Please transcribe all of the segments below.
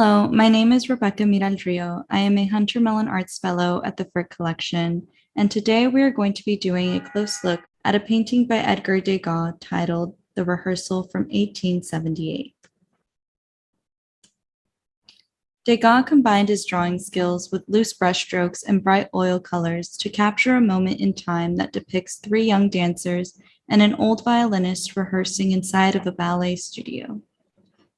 Hello, my name is Rebecca Miralrio. I am a Hunter Mellon Arts Fellow at the Frick Collection, and today we are going to be doing a close look at a painting by Edgar Degas titled The Rehearsal from 1878. Degas combined his drawing skills with loose brushstrokes and bright oil colors to capture a moment in time that depicts three young dancers and an old violinist rehearsing inside of a ballet studio.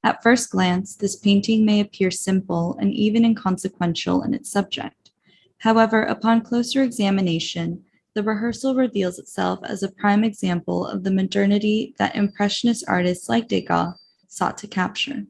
At first glance, this painting may appear simple and even inconsequential in its subject. However, upon closer examination, the rehearsal reveals itself as a prime example of the modernity that Impressionist artists like Degas sought to capture.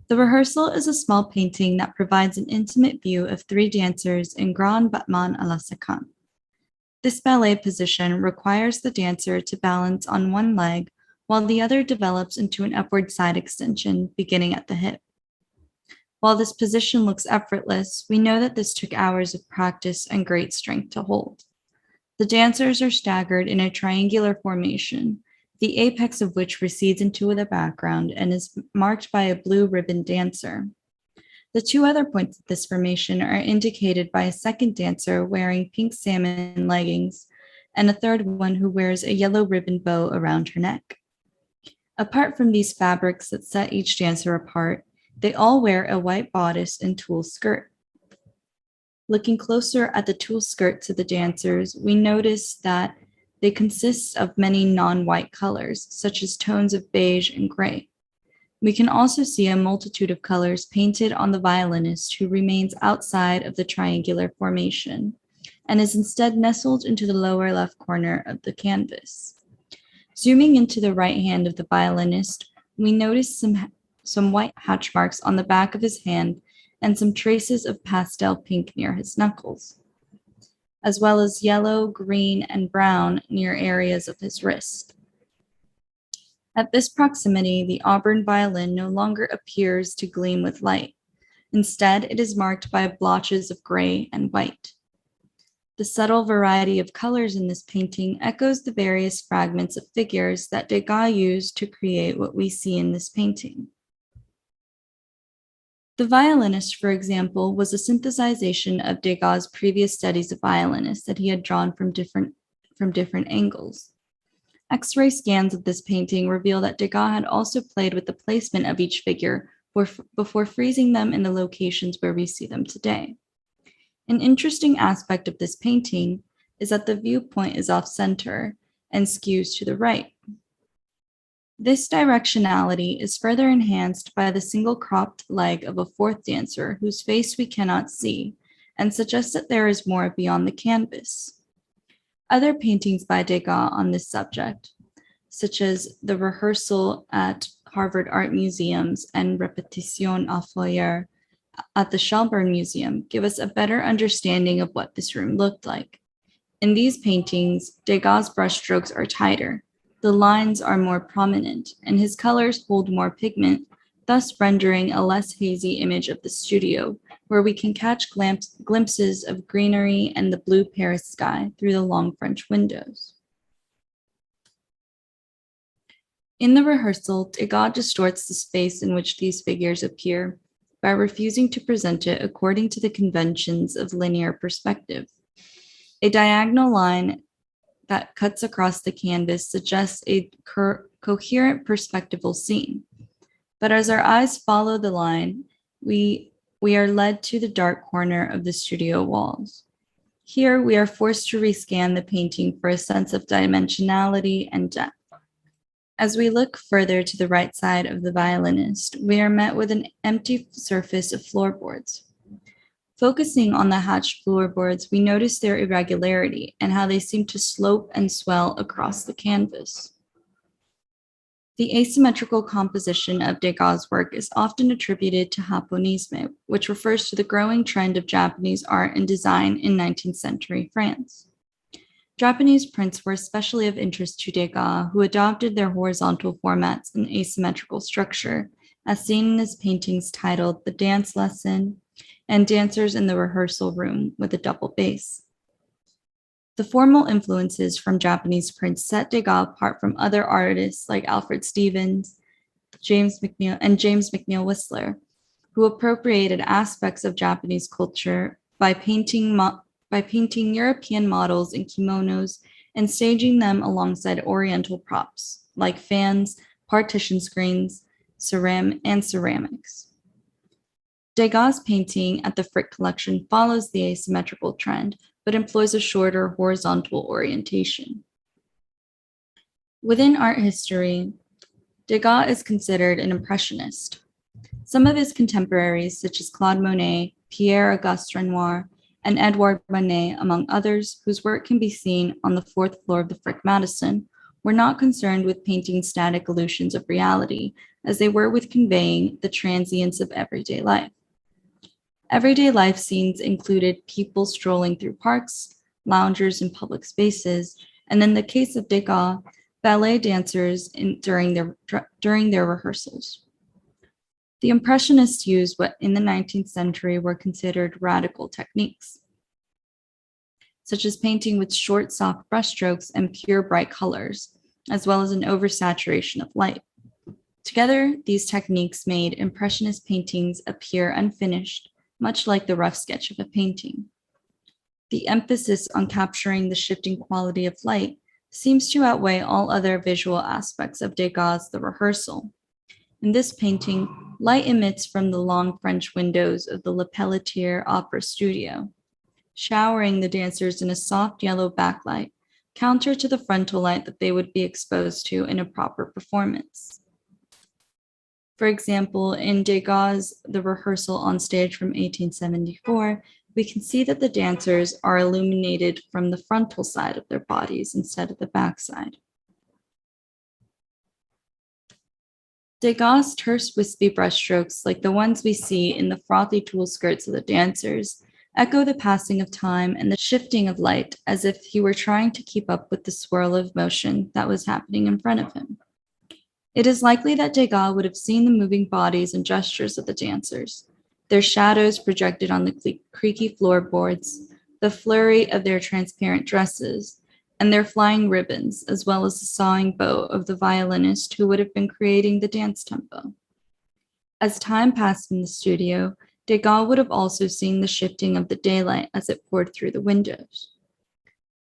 The rehearsal is a small painting that provides an intimate view of three dancers in grand battement à la seconde. This ballet position requires the dancer to balance on one leg while the other develops into an upward side extension beginning at the hip. While this position looks effortless, we know that this took hours of practice and great strength to hold. The dancers are staggered in a triangular formation, the apex of which recedes into the background and is marked by a blue ribbon dancer. The two other points of this formation are indicated by a second dancer wearing pink salmon leggings and a third one who wears a yellow ribbon bow around her neck. Apart from these fabrics that set each dancer apart, they all wear a white bodice and tulle skirt. Looking closer at the tulle skirts of the dancers, we notice that they consist of many non-white colors, such as tones of beige and gray. We can also see a multitude of colors painted on the violinist who remains outside of the triangular formation and is instead nestled into the lower left corner of the canvas. Zooming into the right hand of the violinist, we notice some white hatch marks on the back of his hand and some traces of pastel pink near his knuckles, as well as yellow, green, and brown near areas of his wrist. At this proximity, the auburn violin no longer appears to gleam with light. Instead, it is marked by blotches of gray and white. The subtle variety of colors in this painting echoes the various fragments of figures that Degas used to create what we see in this painting. The violinist, for example, was a synthesization of Degas' previous studies of violinists that he had drawn from different angles. X-ray scans of this painting reveal that Degas had also played with the placement of each figure before freezing them in the locations where we see them today. An interesting aspect of this painting is that the viewpoint is off-center and skews to the right. This directionality is further enhanced by the single cropped leg of a fourth dancer whose face we cannot see and suggests that there is more beyond the canvas. Other paintings by Degas on this subject, such as The Rehearsal at Harvard Art Museums and Repetition à Foyer at the Shelburne Museum, give us a better understanding of what this room looked like. In these paintings, Degas' brushstrokes are tighter, the lines are more prominent, and his colors hold more pigment, thus rendering a less hazy image of the studio, where we can catch glimpses of greenery and the blue Paris sky through the long French windows. In the rehearsal, Degas distorts the space in which these figures appear by refusing to present it according to the conventions of linear perspective. A diagonal line that cuts across the canvas suggests a coherent perspectival scene. But as our eyes follow the line, we are led to the dark corner of the studio walls. Here, we are forced to rescan the painting for a sense of dimensionality and depth. As we look further to the right side of the violinist, we are met with an empty surface of floorboards. Focusing on the hatched floorboards, we notice their irregularity and how they seem to slope and swell across the canvas. The asymmetrical composition of Degas' work is often attributed to Japonisme, which refers to the growing trend of Japanese art and design in 19th century France. Japanese prints were especially of interest to Degas, who adopted their horizontal formats and asymmetrical structure, as seen in his paintings titled The Dance Lesson and Dancers in the Rehearsal Room with a Double Bass. The formal influences from Japanese prints set Degas apart from other artists like Alfred Stevens, James McNeill Whistler, who appropriated aspects of Japanese culture by painting European models in kimonos and staging them alongside Oriental props like fans, partition screens, and ceramics. Degas' painting at the Frick collection follows the asymmetrical trend, but employs a shorter horizontal orientation. Within art history, Degas is considered an impressionist. Some of his contemporaries, such as Claude Monet, Pierre-Auguste Renoir, and Edouard Manet, among others, whose work can be seen on the fourth floor of the Frick Madison, were not concerned with painting static illusions of reality, as they were with conveying the transience of everyday life. Everyday life scenes included people strolling through parks, loungers in public spaces, and in the case of Degas, ballet dancers during their rehearsals. The Impressionists used what in the 19th century were considered radical techniques, such as painting with short, soft brushstrokes and pure, bright colors, as well as an oversaturation of light. Together, these techniques made Impressionist paintings appear unfinished, much like the rough sketch of a painting. The emphasis on capturing the shifting quality of light seems to outweigh all other visual aspects of Degas' The Rehearsal. In this painting, light emits from the long French windows of the Le Pelletier Opera Studio, showering the dancers in a soft yellow backlight, counter to the frontal light that they would be exposed to in a proper performance. For example, in Degas' The Rehearsal on Stage from 1874, we can see that the dancers are illuminated from the frontal side of their bodies instead of the backside. Degas' terse, wispy brushstrokes, like the ones we see in the frothy tulle skirts of the dancers, echo the passing of time and the shifting of light as if he were trying to keep up with the swirl of motion that was happening in front of him. It is likely that Degas would have seen the moving bodies and gestures of the dancers, their shadows projected on the creaky floorboards, the flurry of their transparent dresses, and their flying ribbons, as well as the sawing bow of the violinist who would have been creating the dance tempo. As time passed in the studio, Degas would have also seen the shifting of the daylight as it poured through the windows.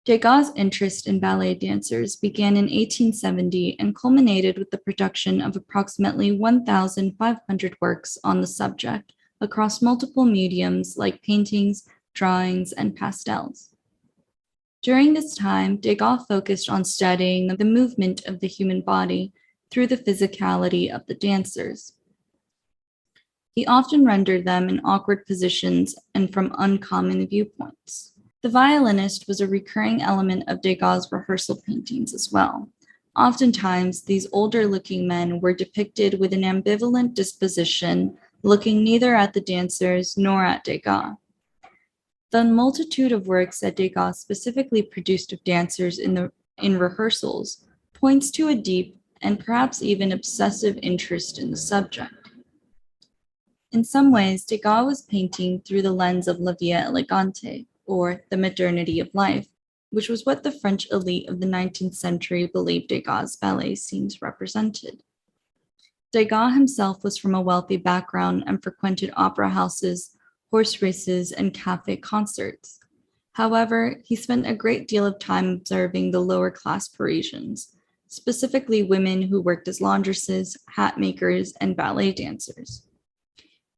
Degas' interest in ballet dancers began in 1870 and culminated with the production of approximately 1,500 works on the subject across multiple mediums like paintings, drawings, and pastels. During this time, Degas focused on studying the movement of the human body through the physicality of the dancers. He often rendered them in awkward positions and from uncommon viewpoints. The violinist was a recurring element of Degas' rehearsal paintings as well. Oftentimes, these older-looking men were depicted with an ambivalent disposition, looking neither at the dancers nor at Degas. The multitude of works that Degas specifically produced of dancers in rehearsals points to a deep and perhaps even obsessive interest in the subject. In some ways, Degas was painting through the lens of La Via Elegante, or the modernity of life, which was what the French elite of the 19th century believed Degas' ballet scenes represented. Degas himself was from a wealthy background and frequented opera houses, horse races, and café concerts. However, he spent a great deal of time observing the lower-class Parisians, specifically women who worked as laundresses, hat makers, and ballet dancers.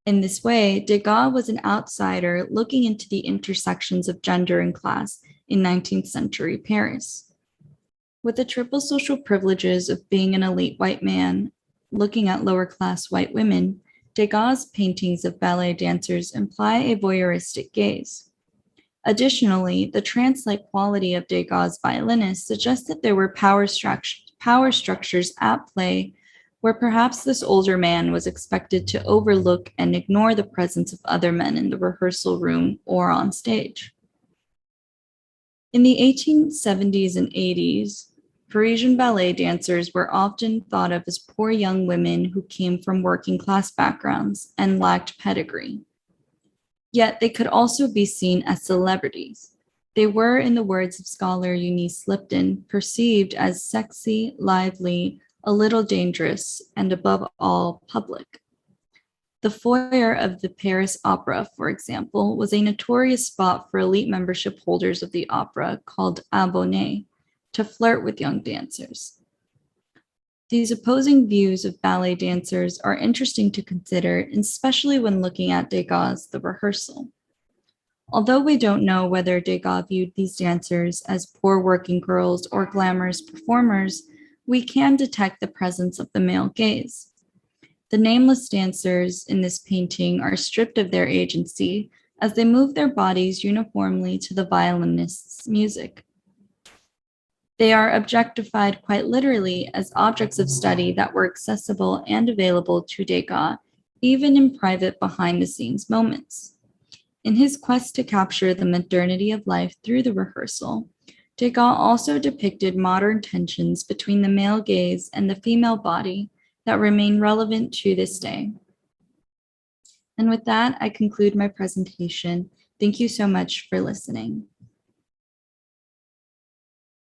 In this way, Degas was an outsider looking into the intersections of gender and class in 19th century Paris. With the triple social privileges of being an elite white man, looking at lower-class white women, Degas' paintings of ballet dancers imply a voyeuristic gaze. Additionally, the trance-like quality of Degas' violinists suggests that there were power structures at play where perhaps this older man was expected to overlook and ignore the presence of other men in the rehearsal room or on stage. In the 1870s and 80s, Parisian ballet dancers were often thought of as poor young women who came from working class backgrounds and lacked pedigree. Yet they could also be seen as celebrities. They were, in the words of scholar Eunice Lipton, perceived as sexy, lively, a little dangerous, and above all, public. The foyer of the Paris Opera, for example, was a notorious spot for elite membership holders of the opera called abonnés to flirt with young dancers. These opposing views of ballet dancers are interesting to consider, especially when looking at Degas' The Rehearsal. Although we don't know whether Degas viewed these dancers as poor working girls or glamorous performers, we can detect the presence of the male gaze. The nameless dancers in this painting are stripped of their agency as they move their bodies uniformly to the violinist's music. They are objectified quite literally as objects of study that were accessible and available to Degas, even in private behind-the-scenes moments. In his quest to capture the modernity of life through the rehearsal, Degas also depicted modern tensions between the male gaze and the female body that remain relevant to this day. And with that, I conclude my presentation. Thank you so much for listening.